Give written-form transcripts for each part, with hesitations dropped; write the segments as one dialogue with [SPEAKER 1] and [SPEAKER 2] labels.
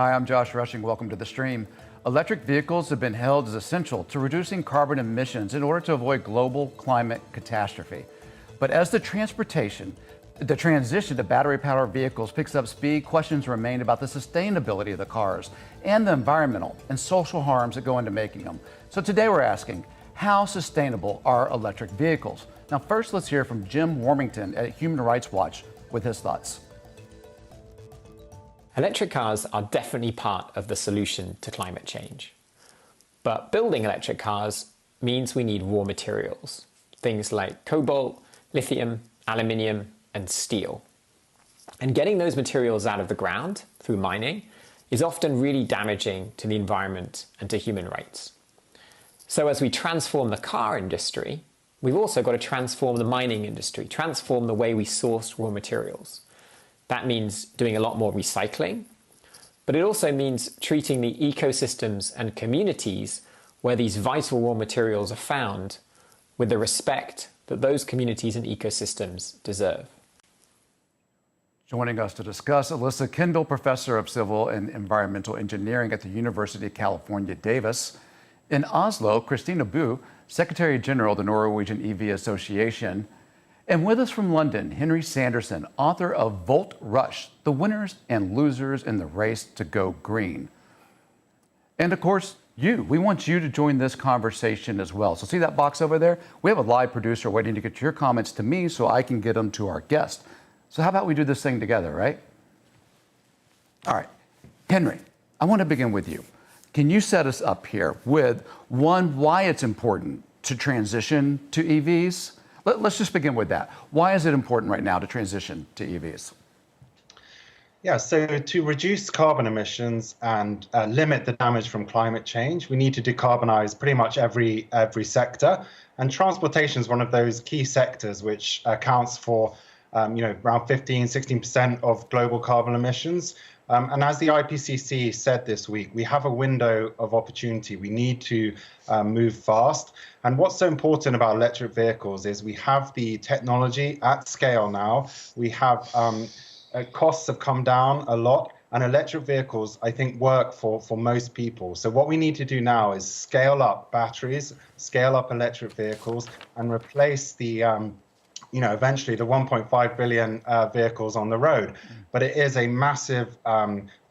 [SPEAKER 1] Hi, I'm Josh Rushing. Welcome to the stream. Electric vehicles have been hailed as essential to reducing carbon emissions in order to avoid global climate catastrophe. But as the transition to battery-powered vehicles picks up speed, questions remain about the sustainability of the cars and the environmental and social harms that go into making them. So today we're asking, how sustainable are electric vehicles? Now first, let's hear from Jim Warmington at Human Rights Watch with his thoughts.
[SPEAKER 2] Electric cars are definitely part of the solution to climate change. But building electric cars means we need raw materials, things like cobalt, lithium, aluminium, and steel. And getting those materials out of the ground through mining is often really damaging to the environment and to human rights. So as we transform the car industry, we've also got to transform the mining industry, transform the way we source raw materials. That means doing a lot more recycling, but it also means treating the ecosystems and communities where these vital raw materials are found with the respect that those communities and ecosystems deserve.
[SPEAKER 1] Joining us to discuss, Alyssa Kendall, Professor of Civil and Environmental Engineering at the University of California, Davis. In Oslo, Christina Bu, Secretary General of the Norwegian EV Association. And with us from London, Henry Sanderson, author of Volt Rush, The Winners and Losers in the Race to Go Green. And of course, we want you to join this conversation as well. So see that box over there? We have a live producer waiting to get your comments to me so I can get them to our guest. So how about we do this thing together, right? All right, Henry, I want to begin with you. Can you set us up here with, one, why it's important to transition to EVs? Let's just begin with that. Why is it important right now to transition to EVs?
[SPEAKER 3] Yeah, so to reduce carbon emissions and limit the damage from climate change, we need to decarbonize pretty much every sector. And transportation is one of those key sectors which accounts for around 15, 16% of global carbon emissions. And as the IPCC said this week, we have a window of opportunity. We need to move fast. And what's so important about electric vehicles is we have the technology at scale now. We have costs have come down a lot. And electric vehicles, I think, work for most people. So what we need to do now is scale up batteries, scale up electric vehicles, and replace the eventually the 1.5 billion vehicles on the road. But it is a massive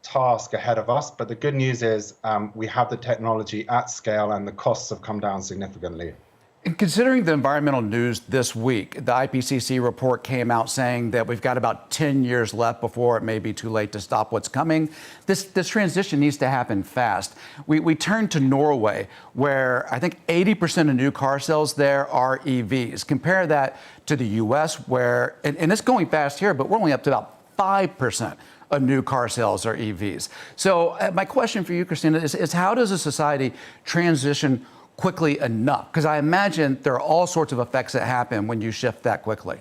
[SPEAKER 3] task ahead of us. But the good news is we have the technology at scale and the costs have come down significantly.
[SPEAKER 1] And considering the environmental news this week, the IPCC report came out saying that we've got about 10 years left before it may be too late to stop what's coming. This transition needs to happen fast. We turn to Norway, where I think 80% of new car sales there are EVs. Compare that to the US, where, and it's going fast here, but we're only up to about 5% of new car sales are EVs. So my question for you, Christina, is how does a society transition quickly enough? Because I imagine there are all sorts of effects that happen when you shift that quickly.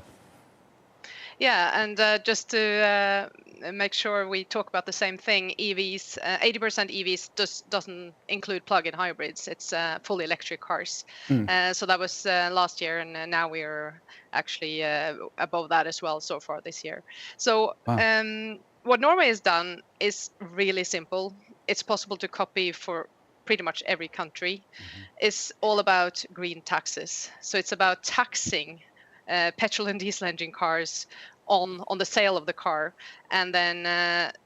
[SPEAKER 4] Yeah, and just to make sure we talk about the same thing, EVs, 80% EVs doesn't include plug-in hybrids. It's fully electric cars. So that was last year, and now we're actually above that as well so far this year. So wow. What Norway has done is really simple. It's possible to copy for pretty much every country. Is all about green taxes. So it's about taxing petrol and diesel engine cars on the sale of the car, and then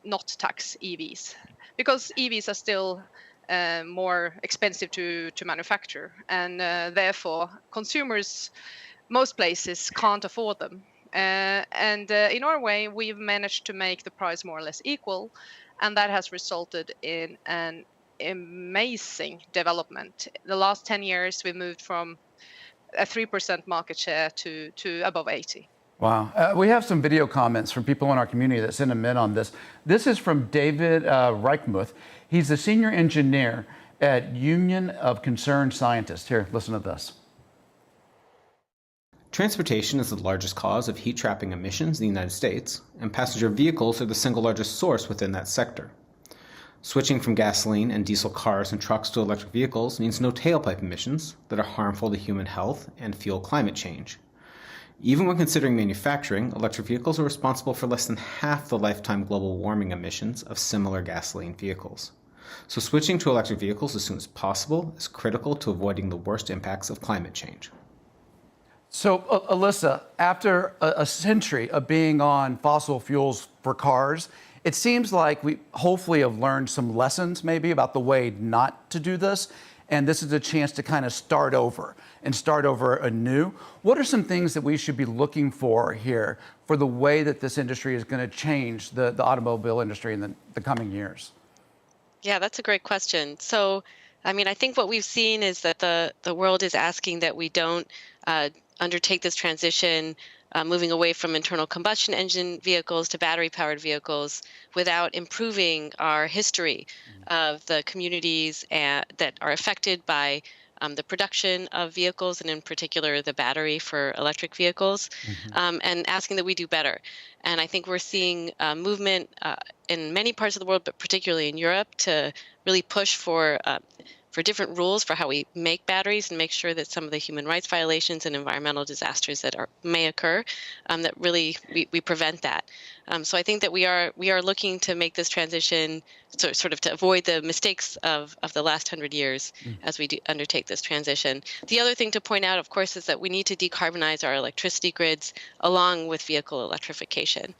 [SPEAKER 4] not tax EVs, because EVs are still more expensive to manufacture, and therefore consumers most places can't afford them. And in Norway, we've managed to make the price more or less equal, and that has resulted in an amazing development. The last 10 years, we moved from a 3% market share to above 80.
[SPEAKER 1] Wow. We have some video comments from people in our community that sent them in on this. This is from David Reichmuth. He's a senior engineer at Union of Concerned Scientists. Here, listen to this.
[SPEAKER 5] Transportation is the largest cause of heat-trapping emissions in the United States, and passenger vehicles are the single largest source within that sector. Switching from gasoline and diesel cars and trucks to electric vehicles means no tailpipe emissions that are harmful to human health and fuel climate change. Even when considering manufacturing, electric vehicles are responsible for less than half the lifetime global warming emissions of similar gasoline vehicles. So switching to electric vehicles as soon as possible is critical to avoiding the worst impacts of climate change.
[SPEAKER 1] So, Alyssa, after a century of being on fossil fuels for cars, it seems like we hopefully have learned some lessons maybe about the way not to do this. And this is a chance to kind of start over anew. What are some things that we should be looking for here for the way that this industry is going to change the automobile industry in the coming years?
[SPEAKER 6] Yeah, that's a great question. So, I mean, I think what we've seen is that the world is asking that we don't undertake this transition, moving away from internal combustion engine vehicles to battery-powered vehicles without improving our history of the communities that are affected by the production of vehicles, and in particular the battery for electric vehicles, and asking that we do better. And I think we're seeing movement in many parts of the world, but particularly in Europe, to really push for different rules for how we make batteries and make sure that some of the human rights violations and environmental disasters that may occur, that really we prevent that. So I think that we are looking to make this transition sort of to avoid the mistakes of the last 100 years as we undertake this transition. The other thing to point out, of course, is that we need to decarbonize our electricity grids along with vehicle electrification.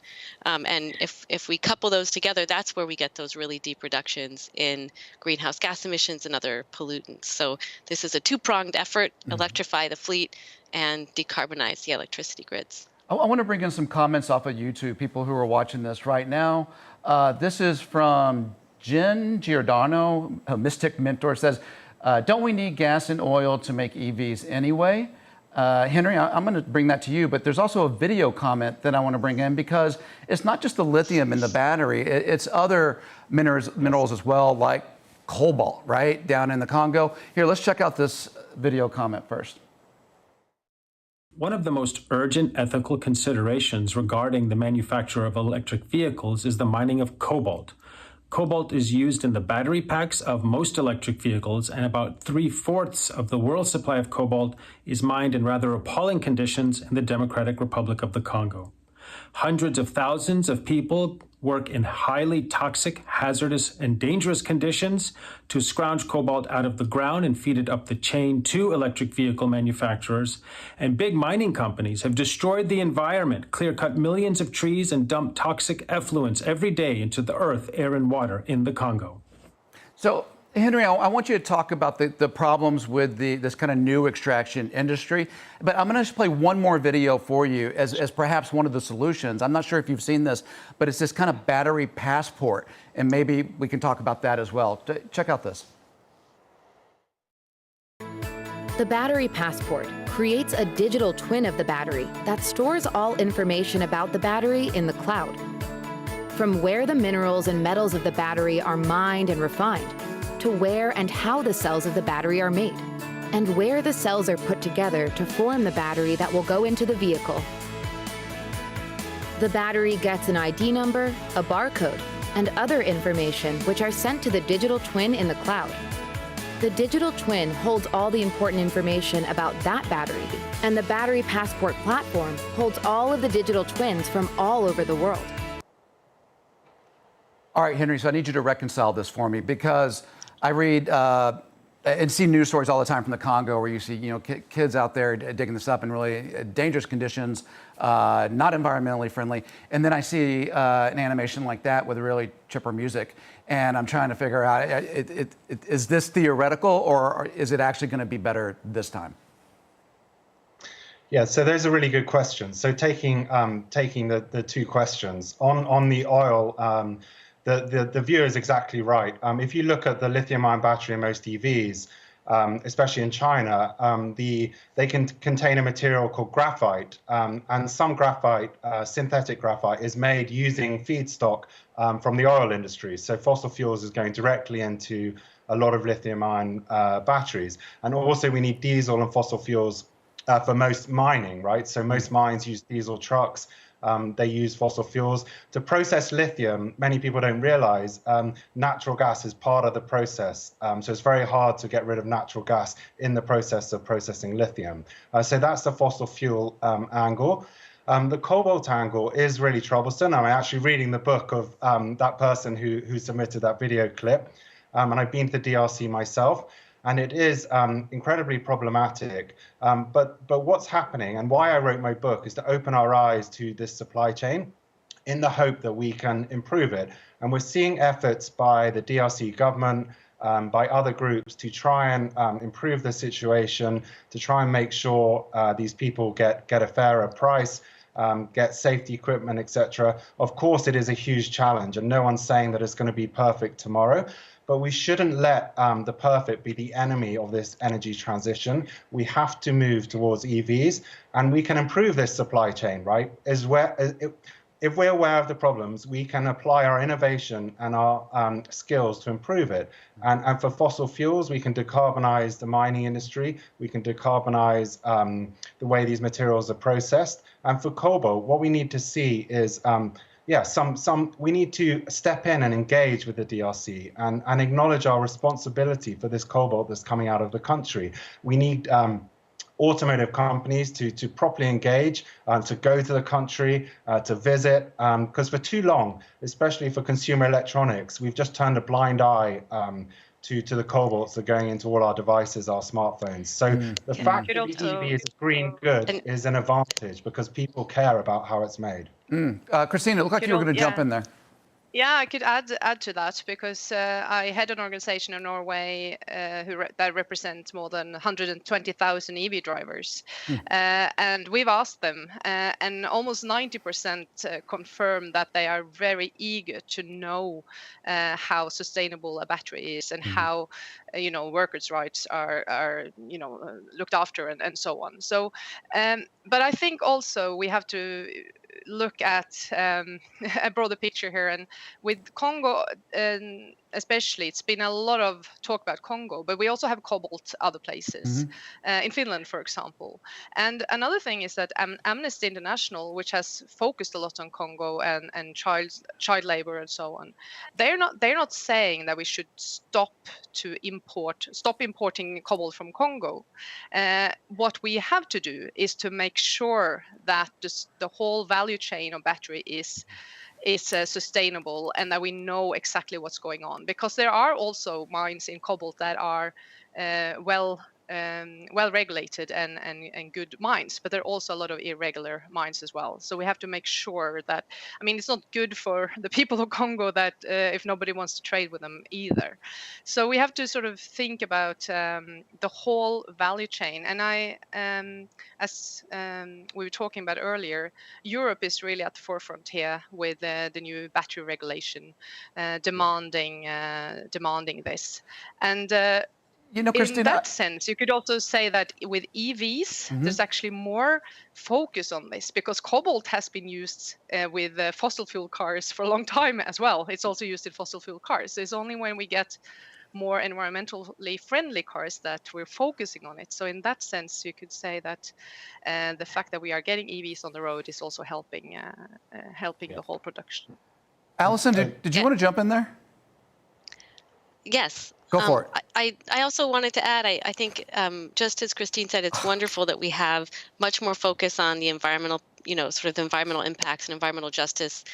[SPEAKER 6] And if we couple those together, that's where we get those really deep reductions in greenhouse gas emissions and other pollutants. So this is a two-pronged effort: electrify the fleet and decarbonize the electricity grids.
[SPEAKER 1] I want to bring in some comments off of YouTube, people who are watching this right now. This is from Jen Giordano, a Mystic Mentor, says, don't we need gas and oil to make EVs anyway? Henry, I'm going to bring that to you, but there's also a video comment that I want to bring in, because it's not just the lithium in the battery, it's other minerals as well, like cobalt, right, down in the Congo. Here, let's check out this video comment first.
[SPEAKER 7] One of the most urgent ethical considerations regarding the manufacture of electric vehicles is the mining of cobalt. Cobalt is used in the battery packs of most electric vehicles, and about 3/4 of the world's supply of cobalt is mined in rather appalling conditions in the Democratic Republic of the Congo. Hundreds of thousands of people work in highly toxic, hazardous, and dangerous conditions to scrounge cobalt out of the ground and feed it up the chain to electric vehicle manufacturers. And big mining companies have destroyed the environment, clear-cut millions of trees, and dumped toxic effluents every day into the earth, air, and water in the Congo.
[SPEAKER 1] So, Henry, I want you to talk about the problems with this kind of new extraction industry, but I'm going to just play one more video for you as perhaps one of the solutions. I'm not sure if you've seen this, but it's this kind of battery passport, and maybe we can talk about that as well. Check out this.
[SPEAKER 8] The battery passport creates a digital twin of the battery that stores all information about the battery in the cloud. From where the minerals and metals of the battery are mined and refined, to where and how the cells of the battery are made, and where the cells are put together to form the battery that will go into the vehicle. The battery gets an ID number, a barcode, and other information which are sent to the digital twin in the cloud. The digital twin holds all the important information about that battery, and the battery passport platform holds all of the digital twins from all over the world.
[SPEAKER 1] All right, Henry, so I need you to reconcile this for me, because I read and see news stories all the time from the Congo where you see, kids out there digging this up in really dangerous conditions, not environmentally friendly. And then I see an animation like that with really chipper music, and I'm trying to figure out, is this theoretical, or is it actually going to be better this time?
[SPEAKER 3] Yeah, so those are really good questions. So taking the two questions on the oil. The view is exactly right. If you look at the lithium-ion battery in most EVs, especially in China, they can contain a material called graphite, and some graphite, synthetic graphite, is made using feedstock from the oil industry. So fossil fuels is going directly into a lot of lithium-ion batteries, and also we need diesel and fossil fuels for most mining, right? So most mines use diesel trucks. They use fossil fuels. To process lithium, many people don't realize natural gas is part of the process. So it's very hard to get rid of natural gas in the process of processing lithium. So that's the fossil fuel angle. The cobalt angle is really troublesome. I'm actually reading the book of that person who submitted that video clip. And I've been to the DRC myself, and it is incredibly problematic. But what's happening, and why I wrote my book, is to open our eyes to this supply chain in the hope that we can improve it. And we're seeing efforts by the DRC government, by other groups to try and improve the situation, to try and make sure these people get a fairer price, get safety equipment, etc. Of course, it is a huge challenge, and no one's saying that it's going to be perfect tomorrow. But we shouldn't let the perfect be the enemy of this energy transition. We have to move towards EVs, and we can improve this supply chain, right? If we're aware of the problems, we can apply our innovation and our skills to improve it. And for fossil fuels, we can decarbonize the mining industry. We can decarbonize the way these materials are processed. And for cobalt, what we need to see is we need to step in and engage with the DRC and acknowledge our responsibility for this cobalt that's coming out of the country. We need automotive companies to properly engage, to go to the country, to visit, because for too long, especially for consumer electronics, we've just turned a blind eye to the cobalts that are going into all our devices, our smartphones. So the fact that the EV is a green good is an advantage because people care about how it's made.
[SPEAKER 1] Christina, it looked like you were going to jump in there.
[SPEAKER 4] Yeah, I could add to that because I head an organization in Norway that represents more than 120,000 EV drivers, and we've asked them, and almost 90% confirm that they are very eager to know how sustainable a battery is and how workers' rights are looked after and so on. So, but I think also we have to look at a broader picture here, and with Congo especially, it's been a lot of talk about Congo, but we also have cobalt other places, in Finland, for example. And another thing is that Amnesty International, which has focused a lot on Congo and child labor and so on, they're not saying that we should stop importing cobalt from Congo. What we have to do is to make sure that the whole value chain of battery is sustainable and that we know exactly what's going on, because there are also mines in cobalt that are well regulated and good mines, but there are also a lot of irregular mines as well. So we have to make sure that, it's not good for the people of Congo that if nobody wants to trade with them either. So we have to sort of think about the whole value chain. And as we were talking about earlier, Europe is really at the forefront here with the new battery regulation, demanding this. And
[SPEAKER 1] Christina,
[SPEAKER 4] in that sense, you could also say that with EVs, there's actually more focus on this because cobalt has been used with fossil fuel cars for a long time as well. It's also used in fossil fuel cars. It's only when we get more environmentally friendly cars that we're focusing on it. So in that sense, you could say that the fact that we are getting EVs on the road is also helping the whole production.
[SPEAKER 1] Alison, did you want to jump in there?
[SPEAKER 6] Yes.
[SPEAKER 1] Go for it.
[SPEAKER 6] I also wanted to add, I think, just as Christine said, it's wonderful that we have much more focus on the environmental, sort of the environmental impacts and environmental justice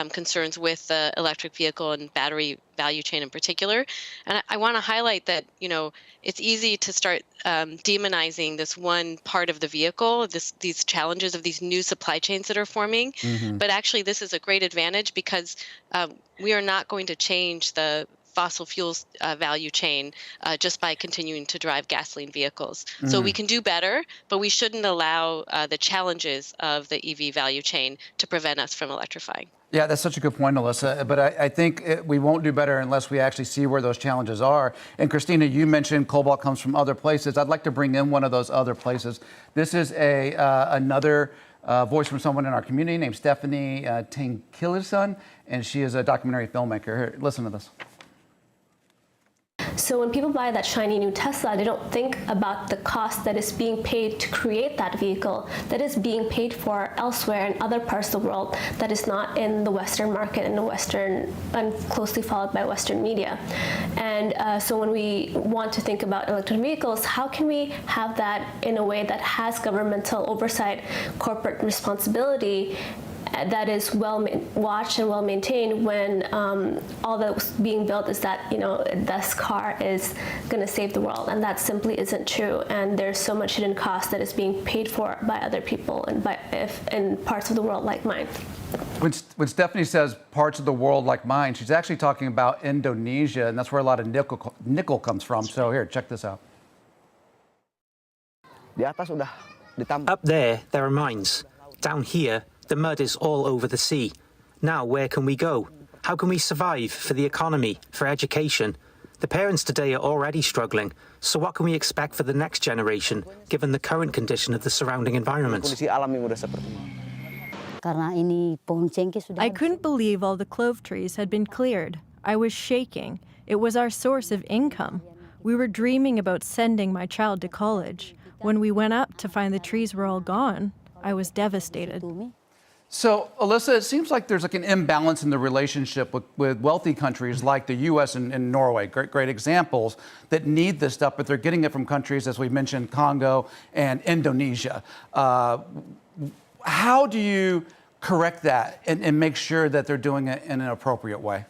[SPEAKER 6] concerns with the electric vehicle and battery value chain in particular. And I want to highlight that, it's easy to start demonizing this one part of the vehicle, these challenges of these new supply chains that are forming. But actually, this is a great advantage because we are not going to change the fossil fuels value chain just by continuing to drive gasoline vehicles. So we can do better, but we shouldn't allow the challenges of the EV value chain to prevent us from electrifying.
[SPEAKER 1] Yeah, that's such a good point, Alyssa. But I think we won't do better unless we actually see where those challenges are. And Christina, you mentioned cobalt comes from other places. I'd like to bring in one of those other places. This is another voice from someone in our community named Stephanie Ting, and she is a documentary filmmaker. Here, listen to this.
[SPEAKER 9] So when people buy that shiny new Tesla, they don't think about the cost that is being paid to create that vehicle, that is being paid for elsewhere in other parts of the world, that is not in the Western market and closely followed by Western media. And so when we want to think about electric vehicles, how can we have that in a way that has governmental oversight, corporate responsibility, that is well watched and well maintained, when all that's being built is that, this car is going to save the world, and that simply isn't true. And there's so much hidden cost that is being paid for by other people and in parts of the world like mine.
[SPEAKER 1] When Stephanie says parts of the world like mine, she's actually talking about Indonesia, and that's where a lot of nickel comes from. So here, check this out.
[SPEAKER 10] Up there are mines. Down here, the mud is all over the sea. Now, where can we go? How can we survive for the economy, for education? The parents today are already struggling, so what can we expect for the next generation, given the current condition of the surrounding environment?
[SPEAKER 11] I couldn't believe all the clove trees had been cleared. I was shaking. It was our source of income. We were dreaming about sending my child to college. When we went up to find the trees were all gone, I was devastated.
[SPEAKER 1] So, Alyssa, it seems like there's like an imbalance in the relationship with wealthy countries like the U.S. and Norway, great examples that need this stuff, but they're getting it from countries, as we mentioned, Congo and Indonesia. How do you correct that and make sure that they're doing it in an appropriate way?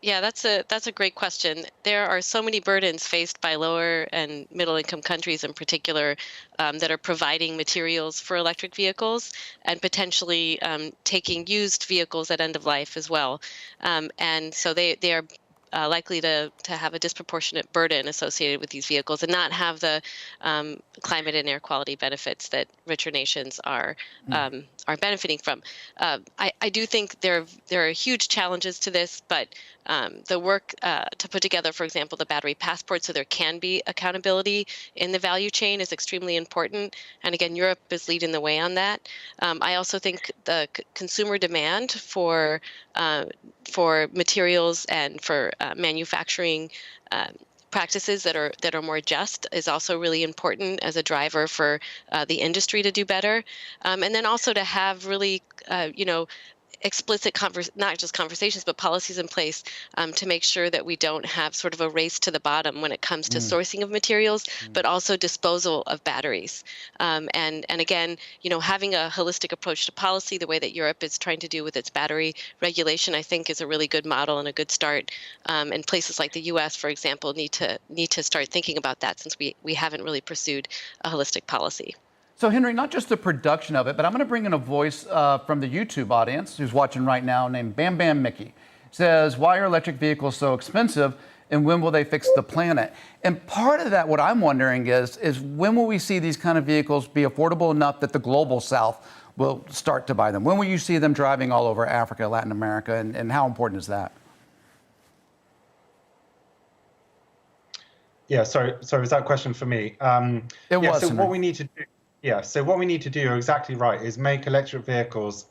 [SPEAKER 6] Yeah, that's a great question. There are so many burdens faced by lower and middle income countries in particular that are providing materials for electric vehicles and potentially taking used vehicles at end of life as well. And so they are likely to have a disproportionate burden associated with these vehicles and not have the climate and air quality benefits that richer nations are benefiting from. I do think there are huge challenges to this, but the work to put together, for example, the battery passport, so there can be accountability in the value chain, is extremely important. And again, Europe is leading the way on that. I also think the consumer demand for materials and for manufacturing practices that are more just is also really important as a driver for the industry to do better, and then also to have really explicit not just conversations, but policies in place to make sure that we don't have sort of a race to the bottom when it comes to sourcing of materials, but also disposal of batteries. And again, having a holistic approach to policy, the way that Europe is trying to do with its battery regulation, I think is a really good model and a good start. And places like the U.S., for example, need to start thinking about that, since we haven't really pursued a holistic policy.
[SPEAKER 1] So, Henry, not just the production of it, but I'm going to bring in a voice from the YouTube audience who's watching right now named Bam Bam Mickey. It says, why are electric vehicles so expensive and when will they fix the planet? And part of that, what I'm wondering is when will we see these kind of vehicles be affordable enough that the global south will start to buy them? When will you see them driving all over Africa, Latin America, and how important is that?
[SPEAKER 3] Yeah, sorry, was that a question for me?
[SPEAKER 1] It was.
[SPEAKER 3] So what we need to do. Yeah, so what we need to do, you're exactly right, is make electric vehicles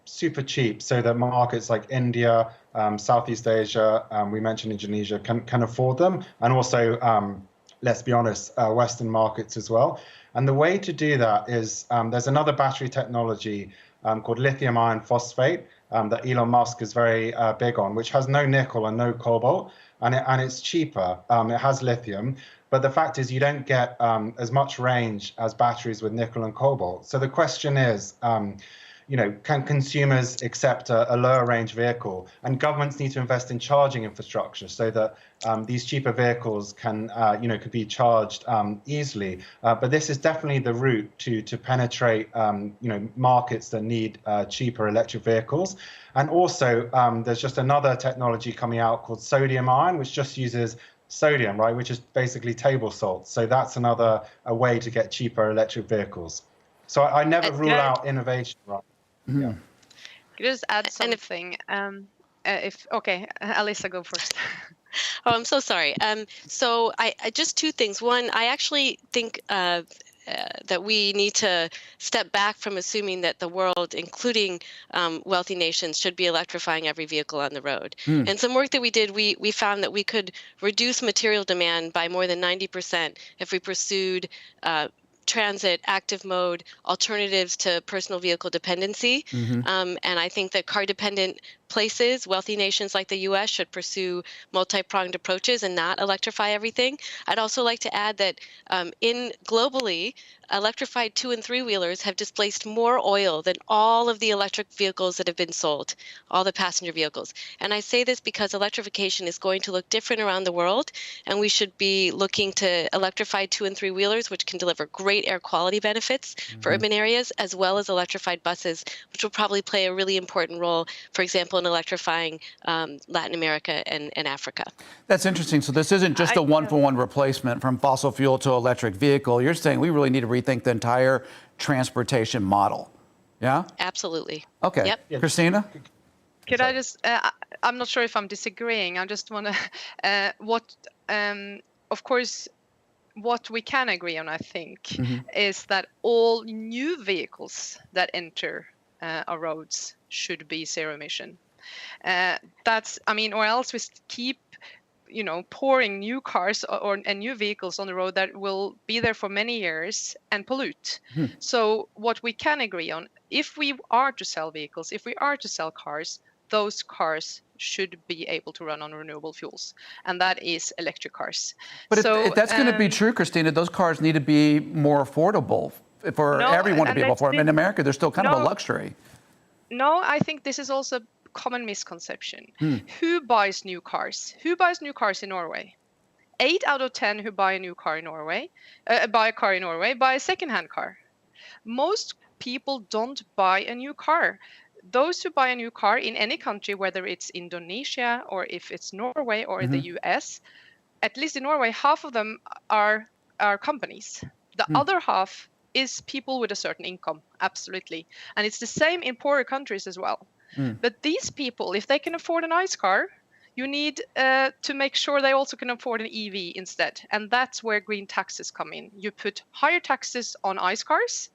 [SPEAKER 3] super cheap so that markets like India, Southeast Asia, we mentioned Indonesia, can afford them, and also, let's be honest, Western markets as well. And the way to do that is there's another battery technology called lithium iron phosphate that Elon Musk is very big on, which has no nickel and no cobalt, and it's cheaper. It has lithium. But the fact is you don't get as much range as batteries with nickel and cobalt. So the question is, can consumers accept a lower range vehicle? And governments need to invest in charging infrastructure so that these cheaper vehicles could be charged easily. But this is definitely the route to penetrate, markets that need cheaper electric vehicles. And also, there's just another technology coming out called sodium ion, which just uses sodium, right, which is basically table salt. So that's a way to get cheaper electric vehicles. So I never rule out innovation, right?
[SPEAKER 1] Mm-hmm.
[SPEAKER 3] Yeah.
[SPEAKER 4] Could I just add something? Alyssa, go first.
[SPEAKER 6] Oh, I'm so sorry. So I just two things. One, I actually think that we need to step back from assuming that the world, including wealthy nations, should be electrifying every vehicle on the road. And some work that we did, we found that we could reduce material demand by more than 90% if we pursued transit, active mode, alternatives to personal vehicle dependency. And I think that car-dependent places, wealthy nations like the U.S. should pursue multi-pronged approaches and not electrify everything. I'd also like to add that globally, electrified 2- and 3-wheelers have displaced more oil than all of the electric vehicles that have been sold, all the passenger vehicles. And I say this because electrification is going to look different around the world, and we should be looking to electrified 2- and 3-wheelers, which can deliver great air quality benefits for urban areas, as well as electrified buses, which will probably play a really important role, for example, in electrifying Latin America and Africa.
[SPEAKER 1] That's interesting. So this isn't just a one-for-one replacement from fossil fuel to electric vehicle. You're saying we really need to rethink the entire transportation model. Yeah?
[SPEAKER 6] Absolutely.
[SPEAKER 1] Okay.
[SPEAKER 6] Yep.
[SPEAKER 1] Christina?
[SPEAKER 4] Could I just, I'm not sure if I'm disagreeing. I just want to, of course, what we can agree on, I think, is that all new vehicles that enter our roads should be zero emission. Or else we keep, pouring new cars and new vehicles on the road that will be there for many years and pollute. So what we can agree on, if we are to sell vehicles, if we are to sell cars, those cars should be able to run on renewable fuels, and that is electric cars.
[SPEAKER 1] But if that's going to be true, Christina, those cars need to be more affordable for everyone to be able to afford them. In America, they're still kind of a luxury.
[SPEAKER 4] No, I think this is also a common misconception. Who buys new cars? Who buys new cars in Norway? 8 out of 10 who buy a car in Norway buy a second-hand car. Most people don't buy a new car. Those who buy a new car in any country, whether it's Indonesia or if it's Norway or the US, at least in Norway, half of them are companies. The other half is people with a certain income, absolutely. And it's the same in poorer countries as well. But these people, if they can afford an ICE car, you need to make sure they also can afford an EV instead. And that's where green taxes come in. You put higher taxes on ICE cars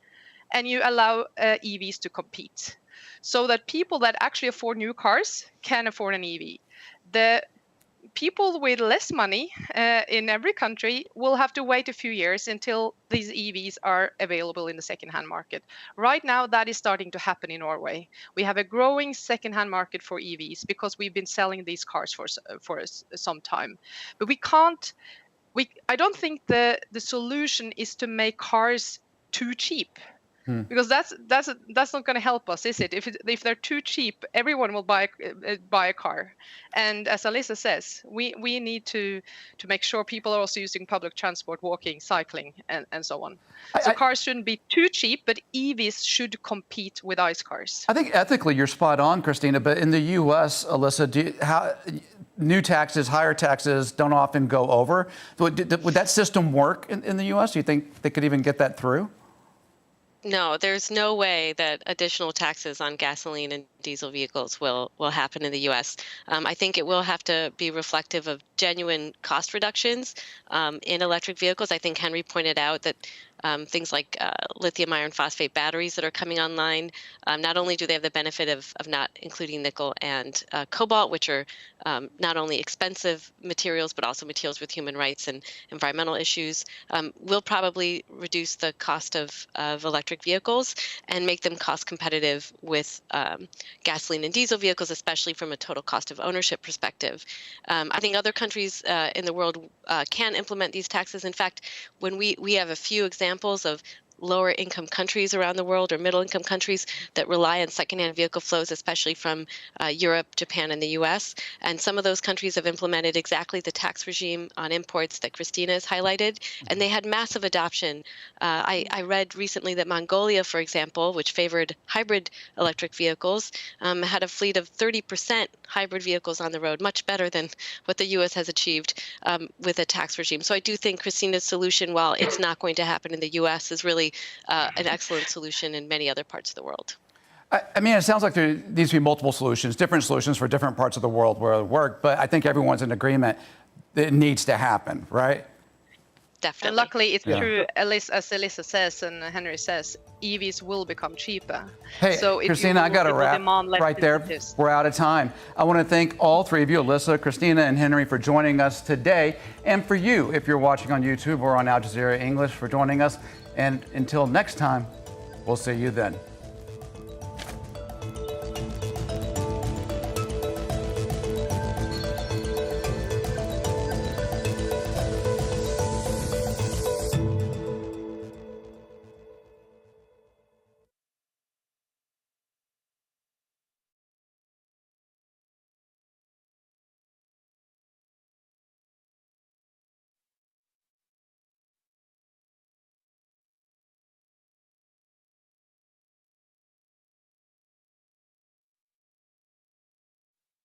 [SPEAKER 4] and you allow EVs to compete, so that people that actually afford new cars can afford an EV. The people with less money in every country will have to wait a few years until these EVs are available in the second-hand market. Right now, that is starting to happen in Norway. We have a growing second-hand market for EVs because we've been selling these cars for some time. But I don't think the solution is to make cars too cheap. Because that's not going to help us, is it? If they're too cheap, everyone will buy a car. And as Alyssa says, we need to make sure people are also using public transport, walking, cycling, and so on. So cars shouldn't be too cheap, but EVs should compete with ICE cars.
[SPEAKER 1] I think ethically you're spot on, Christina. But in the U.S., Alyssa, new taxes, higher taxes don't often go over. Would that system work in the U.S.? Do you think they could even get that through?
[SPEAKER 6] No, there's no way that additional taxes on gasoline and diesel vehicles will happen in the U.S. I think it will have to be reflective of genuine cost reductions in electric vehicles. I think Henry pointed out that things like lithium iron phosphate batteries that are coming online, not only do they have the benefit of not including nickel and cobalt, which are not only expensive materials, but also materials with human rights and environmental issues, will probably reduce the cost of electric vehicles and make them cost competitive with gasoline and diesel vehicles, especially from a total cost of ownership perspective. I think other countries in the world can implement these taxes. In fact, when we have a few examples of lower income countries around the world or middle income countries that rely on secondhand vehicle flows, especially from Europe, Japan, and the US. And some of those countries have implemented exactly the tax regime on imports that Christina has highlighted, and they had massive adoption. I read recently that Mongolia, for example, which favored hybrid electric vehicles, had a fleet of 30% hybrid vehicles on the road, much better than what the US has achieved with a tax regime. So I do think Christina's solution, while it's not going to happen in the US, is really an excellent solution in many other parts of the world.
[SPEAKER 1] I mean, it sounds like there needs to be multiple solutions, different solutions for different parts of the world where it work, but I think everyone's in agreement that it needs to happen, right?
[SPEAKER 6] Definitely.
[SPEAKER 4] And luckily, it's true, as Elissa says and Henry says, EVs will become cheaper.
[SPEAKER 1] Hey,
[SPEAKER 4] so
[SPEAKER 1] Christina, I got to wrap right there. We're out of time. I want to thank all three of you, Alyssa, Christina, and Henry, for joining us today. And for you, if you're watching on YouTube or on Al Jazeera English, for joining us. And until next time, we'll see you then.